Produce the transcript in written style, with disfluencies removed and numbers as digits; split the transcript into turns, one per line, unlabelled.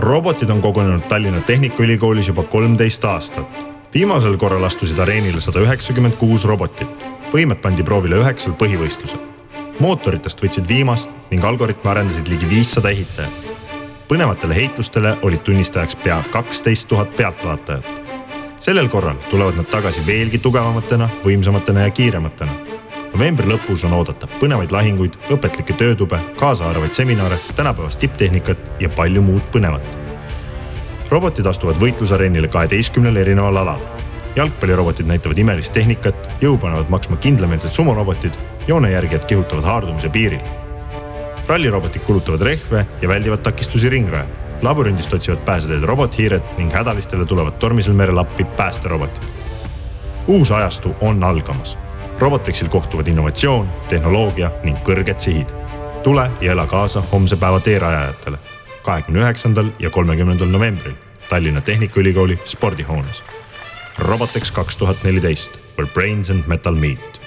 Robotid on kogunenud Tallinna Tehnikaülikoolis juba 13 aastat. Viimasel korral astusid areenile 196 robotit. Võimed pandi proovile 9 põhivõistlusel. Mootoritest võtsid viimast ning algoritme arendasid ligi 500 ehitajat. Põnevatele heitlustele olid tunnistajaks pea 12 000 pealtvaatajat. Sellel korral tulevad nad tagasi veelgi tugevamatena, võimsamatena ja kiirematena. Novembri lõpus on oodata põnevaid lahinguid, õpetlikke töötube, kaasaarvaid seminare, tänapäevast tipptehnikat ja palju muud põnevat. Robotid astuvad võitlusareenile 12 erineval alal. Jalgpallirobotid näitavad imelist tehnikat, jõu panevad maksma kindlameelsed sumorobotid, joonejärgijad kihutavad haardumise piiril. Rallirobotid kulutavad rehve ja väldivad takistusi ringrajal. Labürindist otsivad pääseteed robothiired ning hädalistele tulevad tormisel merel appi päästerobotid. Uus ajastu on algamas. Robotexil kohtuvad innovatsioon, tehnoloogia ning kõrged sihid. Tule ja ela kaasa homse päeva teerajajatele 29. ja 30. novembril Tallinna Tehnikaülikooli spordihoones. Robotex 2014, where brains and metal meet.